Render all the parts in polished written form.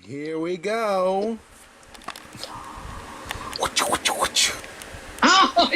Here we go. Oh,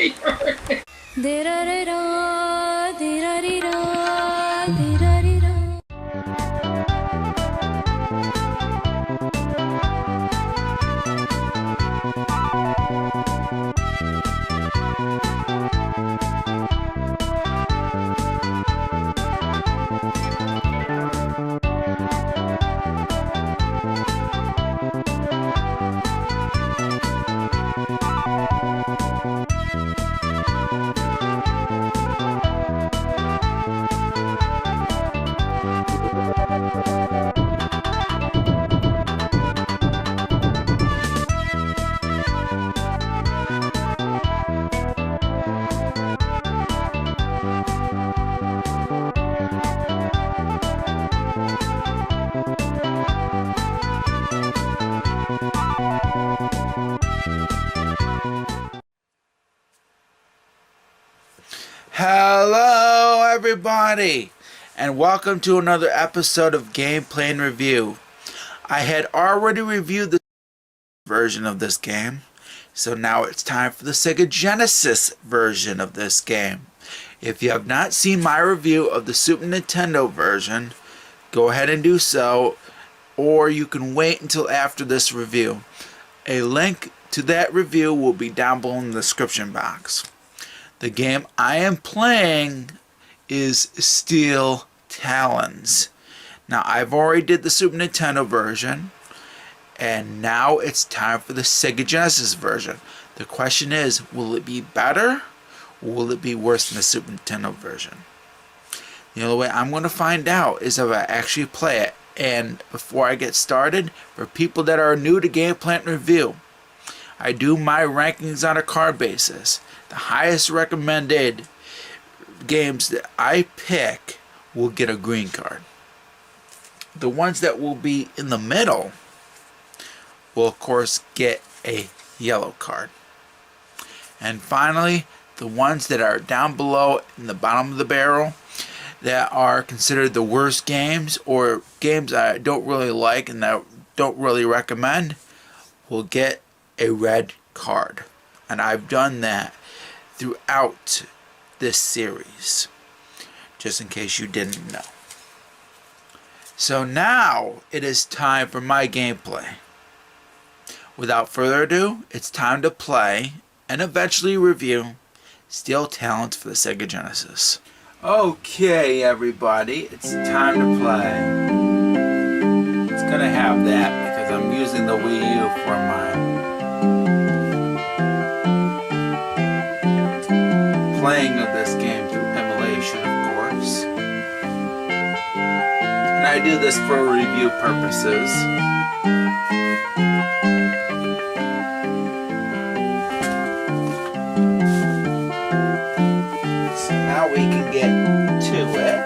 Hello, everybody, and welcome to another episode of Gameplay and Review. I had already reviewed the version of this game, so now it's time for the Sega Genesis version of this game. If you have not seen my review of the Super Nintendo version, go ahead and do so, or you can wait until after this review. A link to that review will be down below in the description box. The game I am playing is Steel Talons. Now, I've already did the Super Nintendo version, and now it's time for the Sega Genesis version. The question is, will it be better, or will it be worse than the Super Nintendo version? The only way I'm going to find out is if I actually play it. And before I get started, for people that are new to Gameplay and Review, I do my rankings on a card basis. The highest recommended games that I pick will get a green card. The ones that will be in the middle will, of course, get a yellow card. And finally, the ones that are down below in the bottom of the barrel that are considered the worst games, or games I don't really like and that I don't really recommend, will get a red card. And I've done that throughout this series, just in case you didn't know. So now it is time for my gameplay. Without further ado, it's time to play and eventually review Steel Talons for the Sega Genesis. Okay, everybody, it's time to play. It's gonna have that because I'm using the Wii U for mine. Playing of this game through emulation, of course. And I do this for review purposes. So now we can get to it.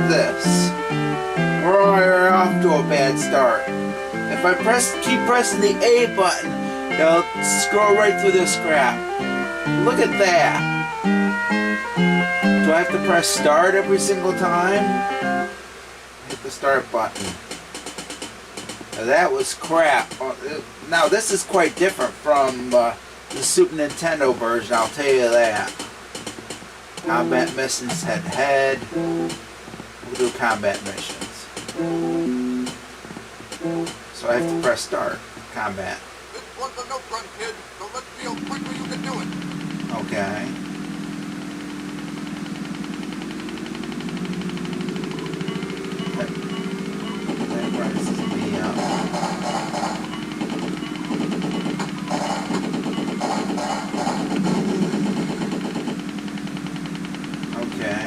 This. We're off to a bad start. If I keep pressing the A button, it'll scroll right through this crap. Look at that. Do I have to press start every single time? Hit the start button. Now that was crap. Now this is quite different from the Super Nintendo version, I'll tell you that. Combat missions head to head. We'll do combat missions. So I have to press start. Combat. This one's a note run, kid, so let's see how quickly you can do it. Okay. That rises me up. Okay.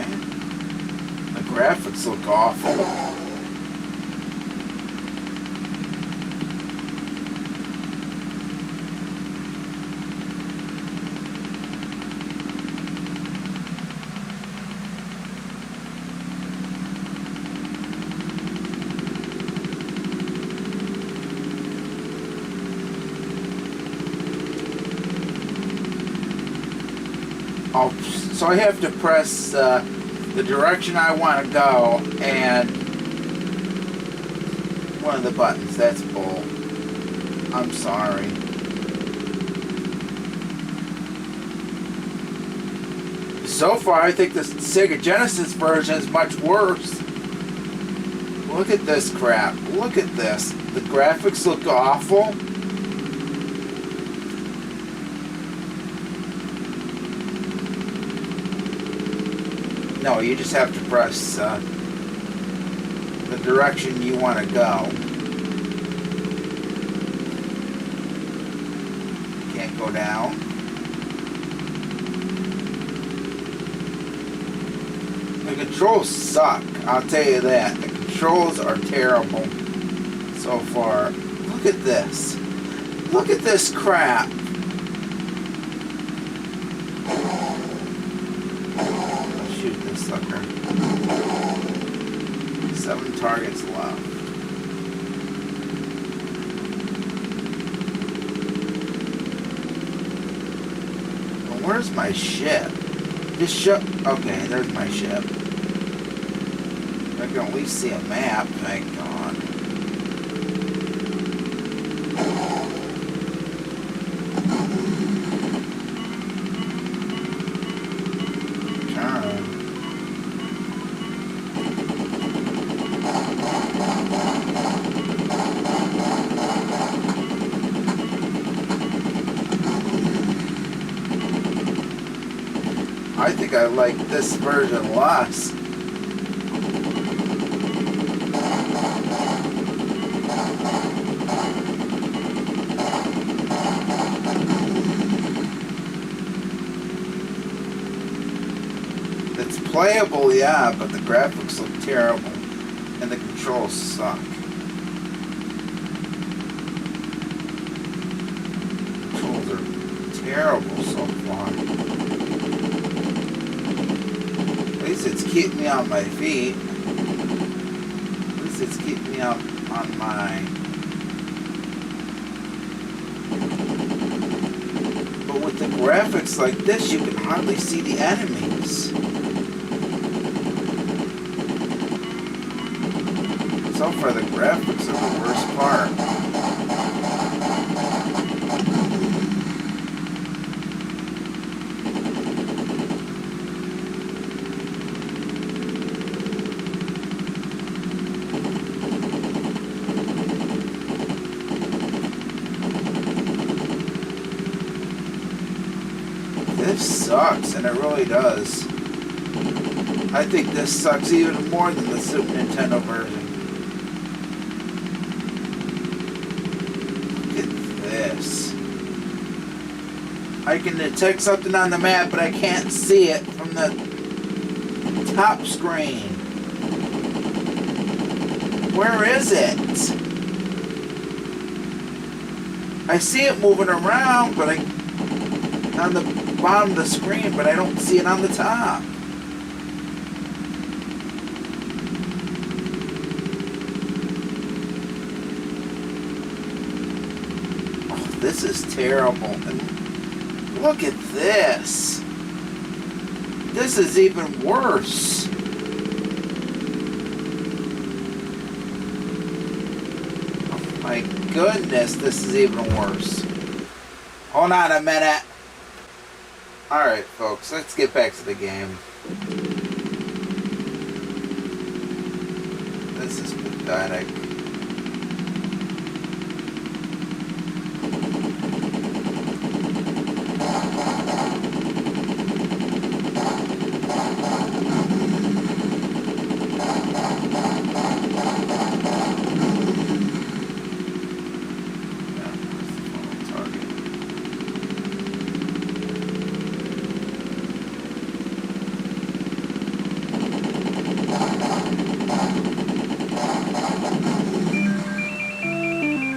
The graphics look awful. So I have to press the direction I want to go and one of the buttons. That's bull. I'm sorry. So far, I think the Sega Genesis version is much worse. Look at this crap. Look at this. The graphics look awful. No, you just have to press the direction you want to go. Can't go down. The controls suck, I'll tell you that. The controls are terrible so far. Look at this. Look at this crap. I'll shoot this sucker. 7 targets left. Well, where's my ship? Just ship. Okay, there's my ship. I can at least see a map, thank God. Turn. I think I like this version less. It's playable, yeah, but the graphics look terrible and the controls suck. Controls are terrible so far. At least it's keeping me on my feet. At least it's keeping me up on my... But with the graphics like this, you can hardly see the enemies. So far, the graphics are the worst part. This sucks, and it really does. I think this sucks even more than the Super Nintendo version. I can detect something on the map, but I can't see it from the top screen. Where is it? I see it moving around, but on the bottom of the screen, but I don't see it on the top. Oh, this is terrible. And look at this. This is even worse. Oh my goodness, this is even worse. Hold on a minute. Alright, folks, let's get back to the game. This is pathetic.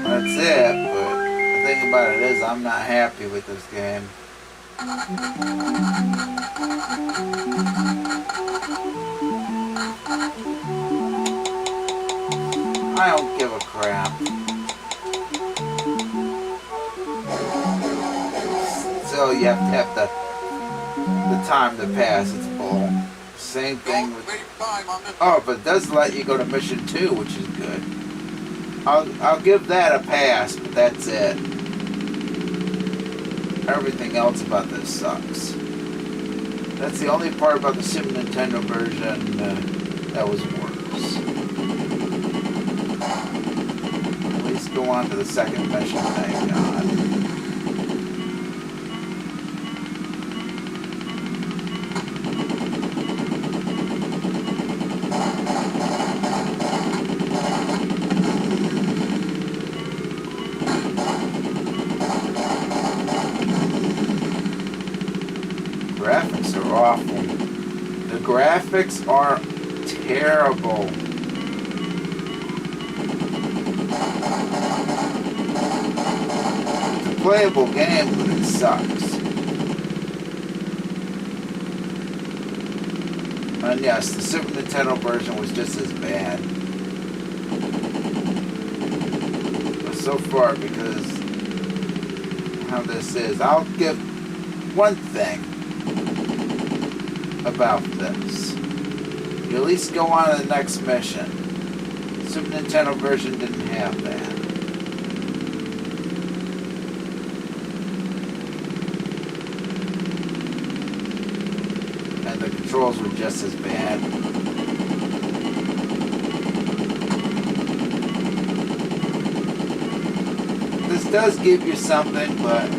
That's it, but the thing about it is I'm not happy with this game. I don't give a crap. So you have to the time to pass. It's bull. Same thing Don't with... waste time on this. Oh, but it does let you go to mission 2, which is good. I'll give that a pass, but that's it. Everything else about this sucks. That's the only part about the Super Nintendo version that was worse. At least go on to the second mission, thank God. Graphics are awful. The graphics are terrible. It's a playable game, but it sucks. And yes, the Super Nintendo version was just as bad. But so far, because how this is, I'll give one thing about this. You at least go on to the next mission. The Super Nintendo version didn't have that. And the controls were just as bad. This does give you something, but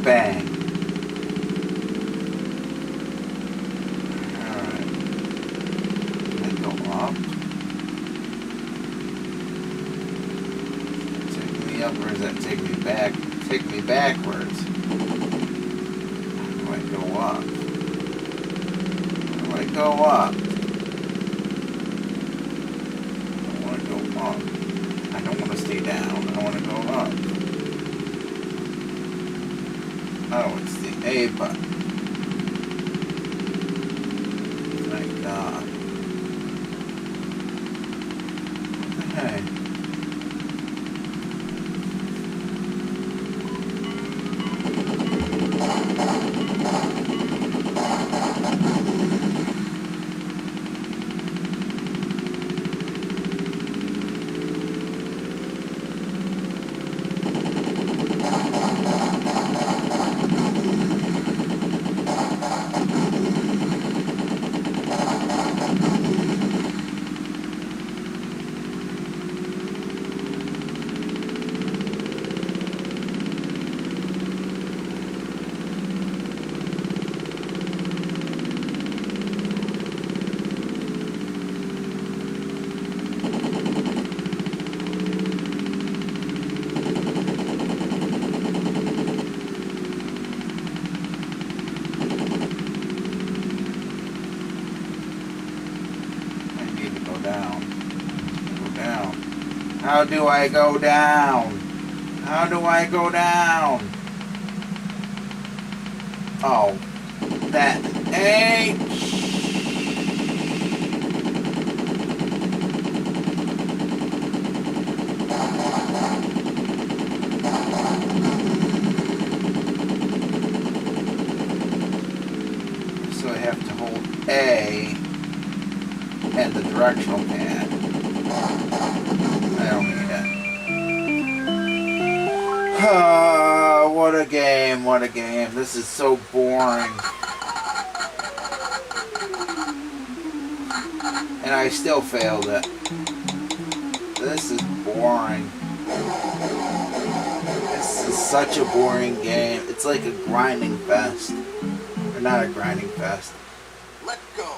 bang. Alright. Then go up. Take me up, or does that take me back? Take me backwards. How do I go up? How do I go up? I want to go up. I don't want to stay down. I want to go up. Oh, it's the A button. Thank God. What the heck? How do I go down? How do I go down? Oh, that H. So I have to hold A and the directional pad. I don't need it. What a game, what a game. This is so boring. And I still failed it. This is boring. This is such a boring game. It's like a grinding fest. Or not a grinding fest. Let go.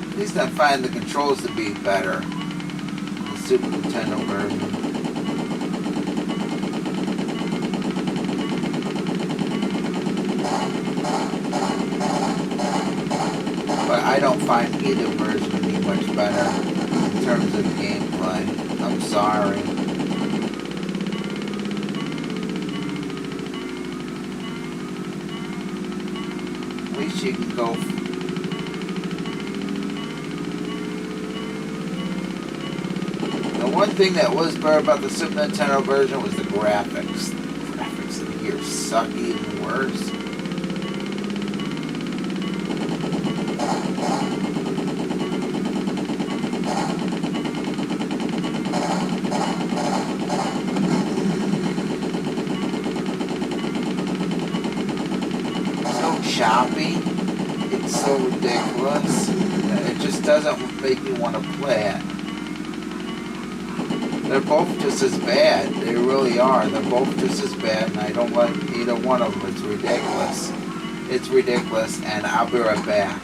At least I find the controls to be better. The Super Nintendo version. But I don't find either version to be much better in terms of gameplay. I'm sorry. At least you can go. The one thing that was better about the Super Nintendo version was the graphics. The graphics in here suck even worse. Choppy. It's so ridiculous. It just doesn't make me want to play it. They're both just as bad. They really are. They're both just as bad, and I don't like either one of them. It's ridiculous. It's ridiculous, and I'll be right back.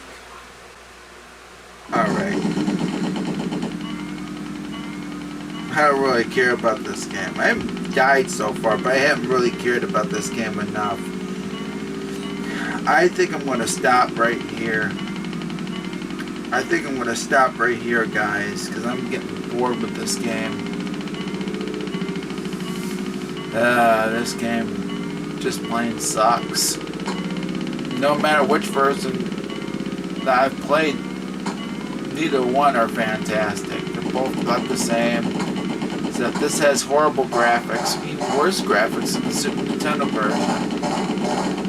Alright. I don't really care about this game. I haven't died so far, but I haven't really cared about this game enough. I think I'm going to stop right here. I think I'm going to stop right here, guys, because I'm getting bored with this game. This game just plain sucks. No matter which version that I've played, neither one are fantastic. They're both about the same. Except this has horrible graphics, even worse graphics than the Super Nintendo version.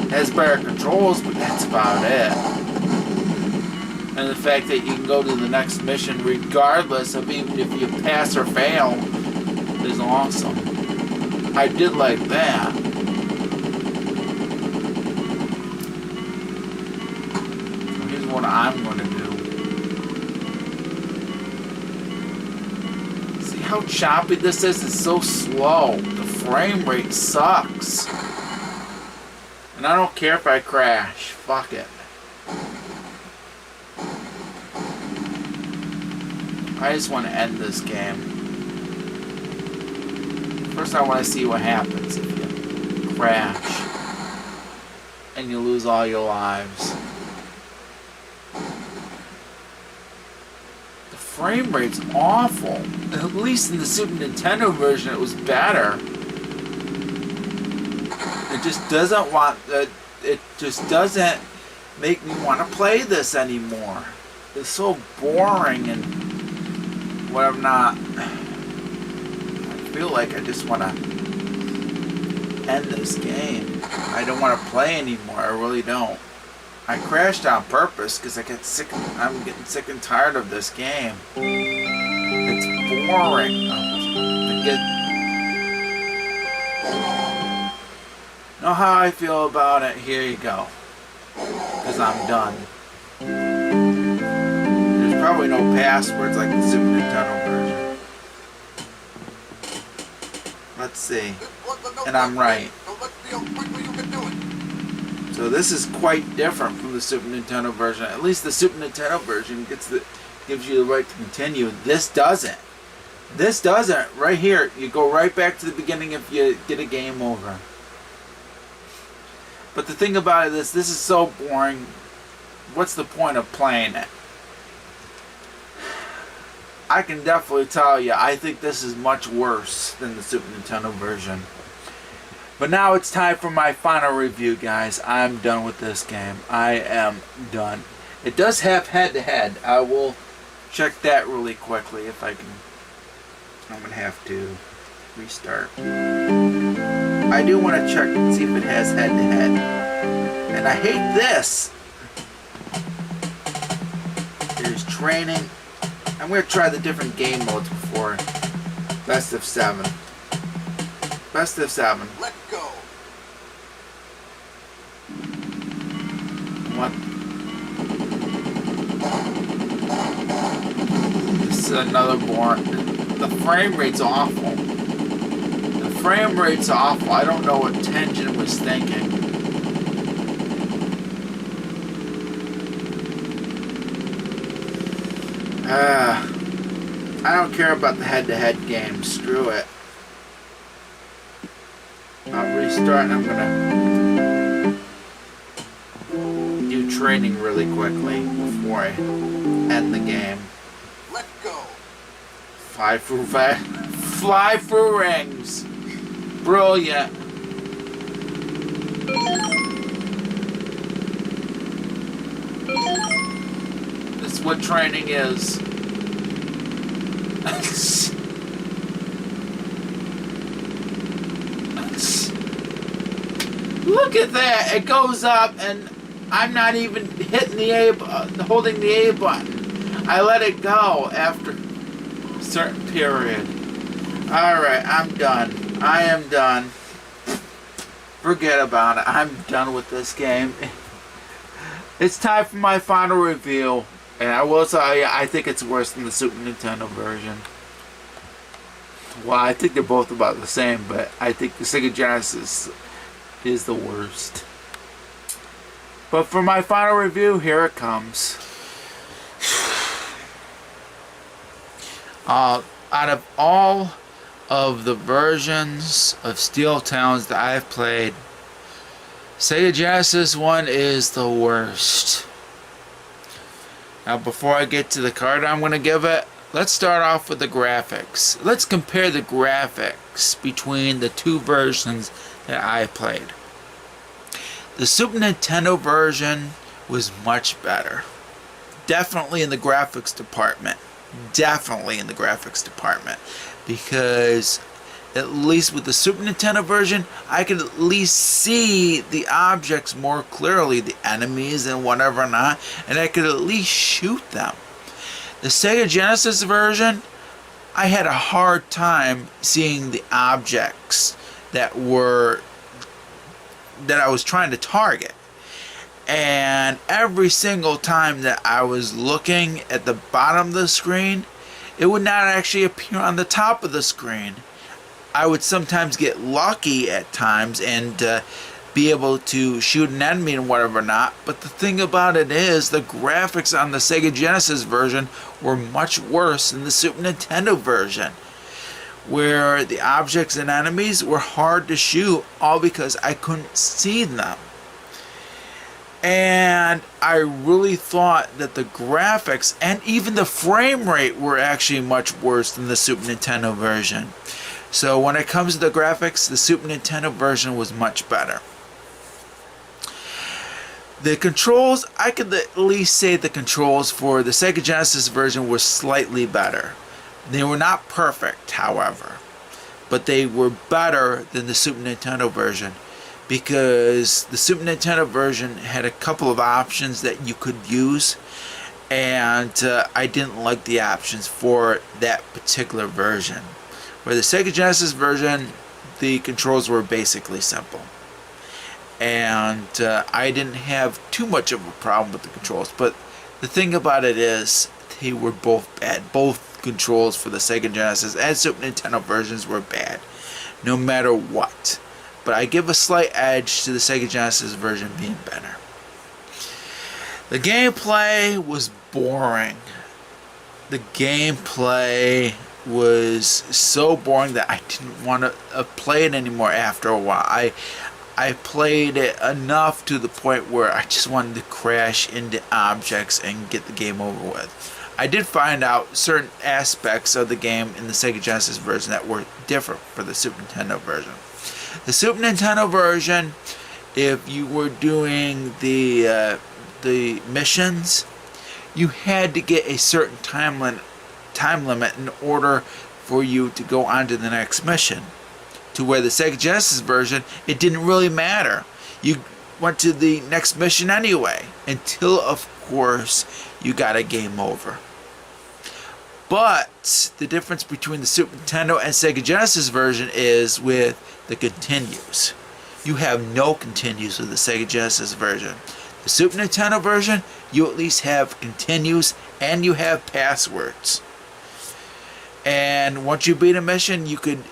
It has better controls, but that's about it. And the fact that you can go to the next mission regardless of even if you pass or fail is awesome. I did like that. So here's what I'm going to do. See how choppy this is? It's so slow. The frame rate sucks. And I don't care if I crash. Fuck it. I just want to end this game. First I want to see what happens if you crash and you lose all your lives. The frame rate's awful. At least in the Super Nintendo version it was better. It just doesn't make me want to play this anymore. It's so boring and what I'm not. I feel like I just want to end this game. I don't want to play anymore. I really don't. I crashed on purpose because I'm getting sick and tired of this game. It's boring. Know how I feel about it? Here you go. Because I'm done. There's probably no passwords like the Super Nintendo version. Let's see. And I'm right. So this is quite different from the Super Nintendo version. At least the Super Nintendo version gives you the right to continue. This doesn't. This doesn't. Right here, you go right back to the beginning if you get a game over. But the thing about it is, this is so boring. What's the point of playing it? I can definitely tell you, I think this is much worse than the Super Nintendo version. But now it's time for my final review, guys. I'm done with this game. I am done. It does have head-to-head. I will check that really quickly if I can. I'm going to have to restart. I do want to check and see if it has head-to-head. And I hate this. There's training. I'm going to try the different game modes before. Best of 7. Best of 7. Let go. What? This is another boring. The frame rate's awful. The frame rate's awful. I don't know what Tengen was thinking. I don't care about the head-to-head game. Screw it. I'll restart and I'm gonna do training really quickly before I end the game. Let go. Fly for rings. Brilliant. That's what training is. Look at that! It goes up, and I'm not even hitting the holding the A button. I let it go after a certain period. Alright, I'm done. I am done. Forget about it. I'm done with this game. It's time for my final review. And I will tell you, I think it's worse than the Super Nintendo version. Well, I think they're both about the same, but I think the Sega Genesis is the worst. But for my final review, here it comes. Out of all of the versions of Steel Talons that I've played, Sega Genesis 1 is the worst. Now, before I get to the card I'm going to give it, let's start off with the graphics. Let's compare the graphics between the two versions that I played. The Super Nintendo version was much better. Definitely in the graphics department. Definitely in the graphics department. Because at least with the Super Nintendo version, I could at least see the objects more clearly, the enemies and whatever not, and I could at least shoot them. The Sega Genesis version, I had a hard time seeing the objects that I was trying to target. And every single time that I was looking at the bottom of the screen, it would not actually appear on the top of the screen. I would sometimes get lucky at times and be able to shoot an enemy and whatever not. But the thing about it is, the graphics on the Sega Genesis version were much worse than the Super Nintendo version, where the objects and enemies were hard to shoot, all because I couldn't see them. And I really thought that the graphics and even the frame rate were actually much worse than the Super Nintendo version. So when it comes to the graphics, the Super Nintendo version was much better. The controls, I could at least say the controls for the Sega Genesis version were slightly better. They were not perfect, however, but they were better than the Super Nintendo version, because the Super Nintendo version had a couple of options that you could use, and I didn't like the options for that particular version. Where the Sega Genesis version, the controls were basically simple. And I didn't have too much of a problem with the controls. But the thing about it is, they were both bad. Both controls for the Sega Genesis and Super Nintendo versions were bad, no matter what. But I give a slight edge to the Sega Genesis version being better. The gameplay was boring. The gameplay was so boring that I didn't want to play it anymore after a while. I played it enough to the point where I just wanted to crash into objects and get the game over with. I did find out certain aspects of the game in the Sega Genesis version that were different for the Super Nintendo version. The Super Nintendo version, if you were doing the missions, you had to get a certain time limit in order for you to go on to the next mission. To where the Sega Genesis version, it didn't really matter. went to the next mission anyway, until of course you got a game over. But the difference between the Super Nintendo and Sega Genesis version is with the continues. You have no continues with the Sega Genesis version. The Super Nintendo version, you at least have continues and you have passwords. And once you beat a mission, you could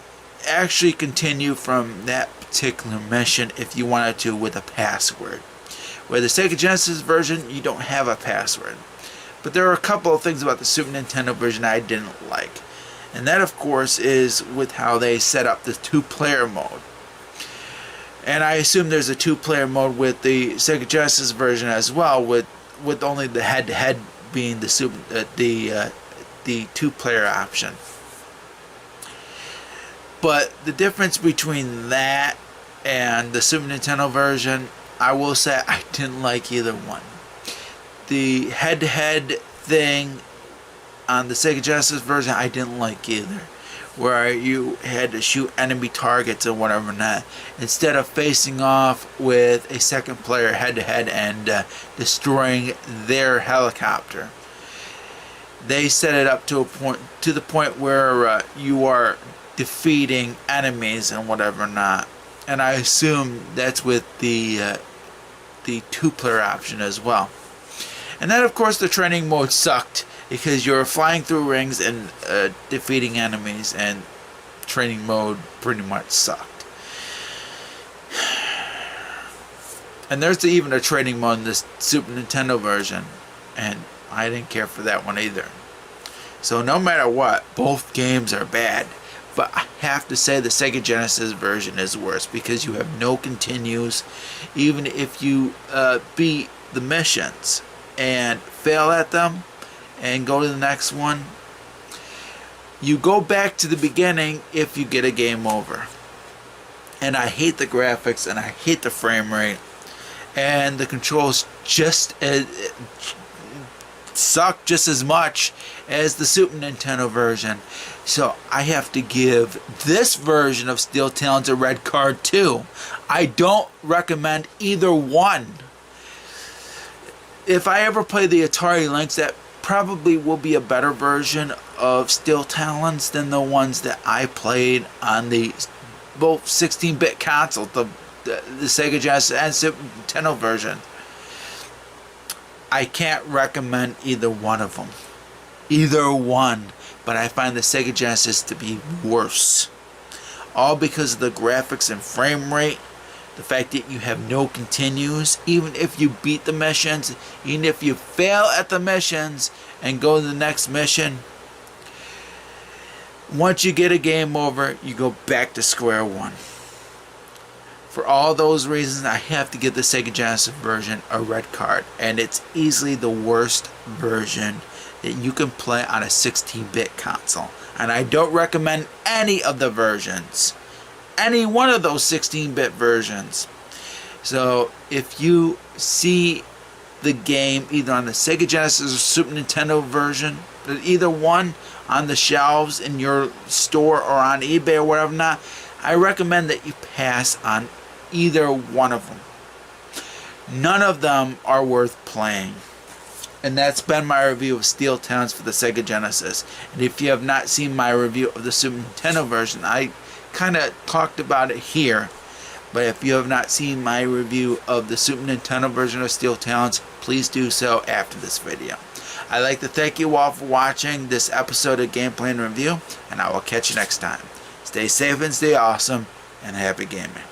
actually continue from that particular mission if you wanted to with a password. Where the Sega Genesis version, you don't have a password. But there are a couple of things about the Super Nintendo version I didn't like. And that, of course, is with how they set up the two-player mode. And I assume there's a two-player mode with the Sega Genesis version as well, with only the head-to-head being the two-player option. But the difference between that and the Super Nintendo version, I will say I didn't like either one. The head-to-head thing on the Sega Genesis version, I didn't like either. Where you had to shoot enemy targets or whatever not, instead of facing off with a second player head-to-head and destroying their helicopter. They set it up to the point where you are defeating enemies and whatever not. And I assume that's with the two-player option as well. And then, of course, the training mode sucked because you're flying through rings and defeating enemies, and training mode pretty much sucked. And there's even a training mode in this Super Nintendo version, and I didn't care for that one either. So no matter what, both games are bad. But I have to say the Sega Genesis version is worse because you have no continues. Even if you beat the missions and fail at them and go to the next one, you go back to the beginning if you get a game over. And I hate the graphics and I hate the frame rate. And the controls just suck just as much as the Super Nintendo version. So I have to give this version of Steel Talons a red card too. I don't recommend either one. If I ever play the Atari Lynx, that probably will be a better version of Steel Talons than the ones that I played on the both 16-bit console, the Sega Genesis and Super Nintendo version. I can't recommend either one of them. Either one. But I find the Sega Genesis to be worse. All because of the graphics and frame rate. The fact that you have no continues. Even if you beat the missions. Even if you fail at the missions and go to the next mission. Once you get a game over, you go back to square one. For all those reasons, I have to give the Sega Genesis version a red card. And it's easily the worst version that you can play on a 16-bit console. And I don't recommend any of the versions. Any one of those 16-bit versions. So if you see the game either on the Sega Genesis or Super Nintendo version, either one on the shelves in your store or on eBay or whatever not, I recommend that you pass on either one of them. None of them are worth playing. And that's been my review of Steel Talons for the Sega Genesis. And if you have not seen my review of the Super Nintendo version, I kind of talked about it here. But if you have not seen my review of the Super Nintendo version of Steel Talons, please do so after this video. I'd like to thank you all for watching this episode of Gameplay and Review, and I will catch you next time. Stay safe and stay awesome, and happy gaming.